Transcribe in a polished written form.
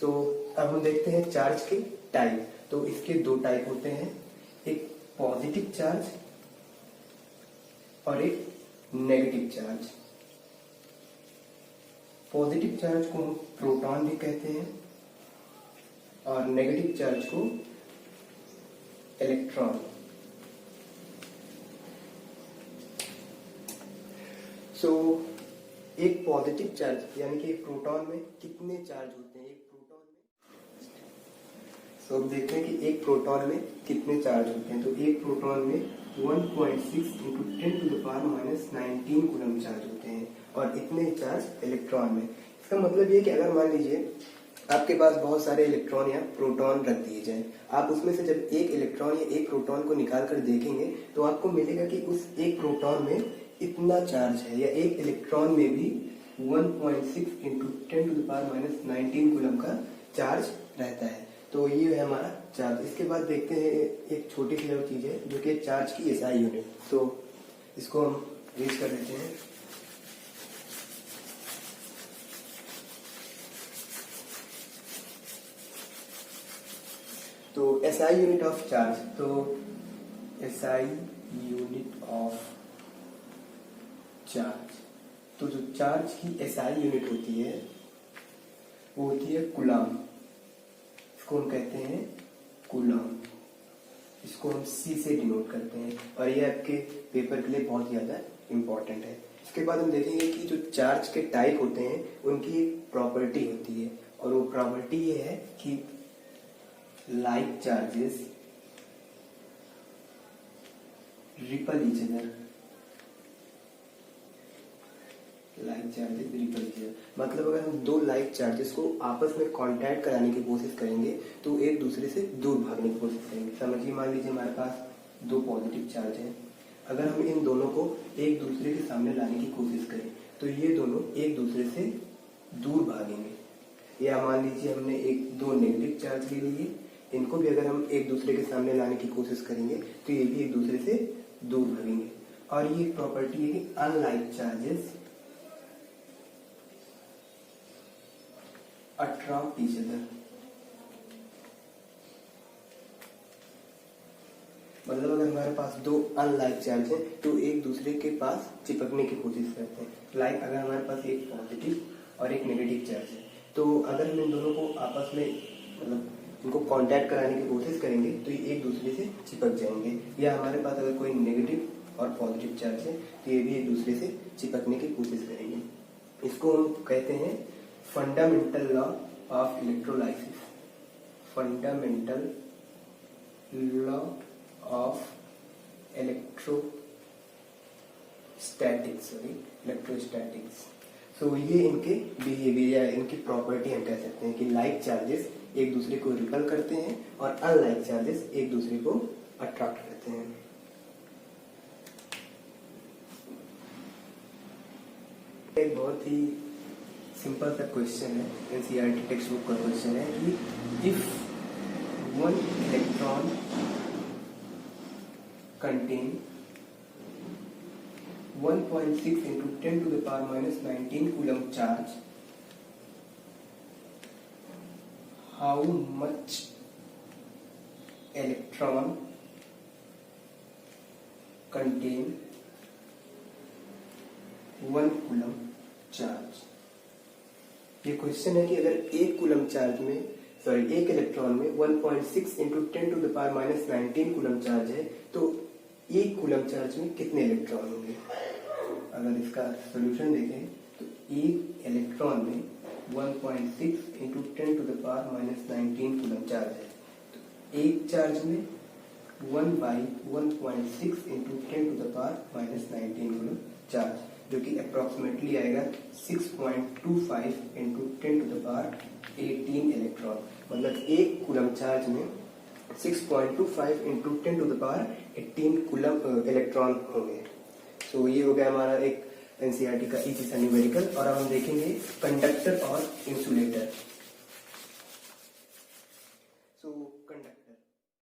सो अब हम देखते हैं चार्ज के टाइप। तो इसके दो टाइप होते हैं, एक पॉजिटिव चार्ज और एक नेगेटिव चार्ज। पॉजिटिव चार्ज को हम प्रोटॉन भी कहते हैं और नेगेटिव चार्ज को इलेक्ट्रॉन। सो एक पॉजिटिव चार्ज यानी कि एक प्रोटॉन में कितने चार्ज होते हैं, एक प्रोटॉन में। सो अब देखते हैं कि एक प्रोटॉन में कितने चार्ज होते हैं। तो एक प्रोटॉन में 1.6 × 10⁻⁻19 कूलम चार्ज होते हैं और इतने ही चार्ज इलेक्ट्रॉन में। इसका मतलब ये कि अगर मान लीजिए आपके पास बहुत सारे इलेक्ट्रॉन या प्रोटॉन रख दिए जाए, आप उसमें से जब एक इलेक्ट्रॉन या एक प्रोटॉन को निकाल कर देखेंगे तो आपको मिलेगा कि उस एक प्रोटॉन में इतना चार्ज है, या एक इलेक्ट्रॉन में भी 1.6 × 10⁻⁻19 कूलम का चार्ज रहता है। तो ये है हमारा चार्ज। इसके बाद देखते हैं एक छोटी सी और चीज है जो कि चार्ज की एसआई यूनिट। तो इसको हम रेज कर देते हैं। तो एसआई यूनिट ऑफ चार्ज, तो एसआई यूनिट ऑफ चार्ज, तो जो चार्ज की एसआई यूनिट होती है वो होती है कूलम। इसको हम कहते हैं कूलम। इसको हम सी से डिनोट करते हैं और ये आपके पेपर के लिए बहुत ज्यादा इंपॉर्टेंट है। इसके बाद हम देखेंगे कि जो चार्ज के टाइप होते हैं उनकी एक प्रॉपर्टी होती है और वो प्रॉपर्टी ये है कि like charges ripple each other. Like charges ripple each other मतलब अगर हम दो लाइक चार्जेस को आपस में कांटेक्ट कराने की कोशिश करेंगे तो एक दूसरे से दूर भागने की कोशिश करेंगे। समझिए, मान लीजिए हमारे पास दो पॉजिटिव चार्ज हैं, अगर हम इन दोनों को एक दूसरे के सामने लाने की कोशिश करें तो ये दोनों एक दूसरे से दूर भागेंगे। या मान लीजिए हमने दो नेगेटिव चार्ज ले लिए, इनको भी अगर हम एक दूसरे के सामने लाने की कोशिश करेंगे तो ये भी एक दूसरे से दूर भागेंगे। और ये प्रॉपर्टी है कि unlike charges attract each other. मतलब अगर हमारे पास दो अनलाइक चार्ज है तो एक दूसरे के पास चिपकने की कोशिश करते हैं। लाइक अगर हमारे पास एक पॉजिटिव और एक नेगेटिव चार्ज है तो अगर हम इन दोनों को आपस में मतलब इनको कांटेक्ट कराने की कोशिश करेंगे तो ये एक दूसरे से चिपक जाएंगे। या हमारे पास अगर कोई नेगेटिव और पॉजिटिव चार्ज है तो ये भी एक दूसरे से चिपकने की कोशिश करेंगे। इसको हम कहते हैं fundamental law of electrolysis. Fundamental law of electrostatics. So ये इनके बिहेवियर या इनकी प्रॉपर्टी हम कह सकते हैं कि लाइक चार्जेस एक दूसरे को रिपल करते हैं और अनलाइक चार्जेस एक दूसरे को अट्रैक्ट करते हैं। एक बहुत ही सिंपल सा क्वेश्चन है, एनसीईआरटी टेक्स्ट बुक का क्वेश्चन है कि if one electron contain 1.6 × 10⁻⁻19 coulomb charge, how much electron contain 1 coulomb charge. ये क्वेश्चन है कि अगर एक कूलम चार्ज में एक इलेक्ट्रॉन में 1.6 × 10⁻⁻19 कूलम चार्ज है तो एक कूलम चार्ज में कितने इलेक्ट्रॉन होंगे। अगर इसका सॉल्यूशन देखें तो एक इलेक्ट्रॉन में 1.6 × 10⁻⁻19 कूलम चार्ज है तो एक चार्ज में 1/1.6 × 10⁻⁻19 कूलम चार्ज, जो कि अप्रोक्सीमेटली आएगा 6.25 × 10⁻18 इलेक्ट्रॉन। मतलब एक कूलम चार्ज में 6.25 × 10⁻18 कूलम इलेक्ट्रॉन होंगे। तो ये हो गया हमारा एक एनसीईआरटी का इजी सा न्यूमेरिकल। और अब हम देखेंगे कंडक्टर और इंसुलेटर।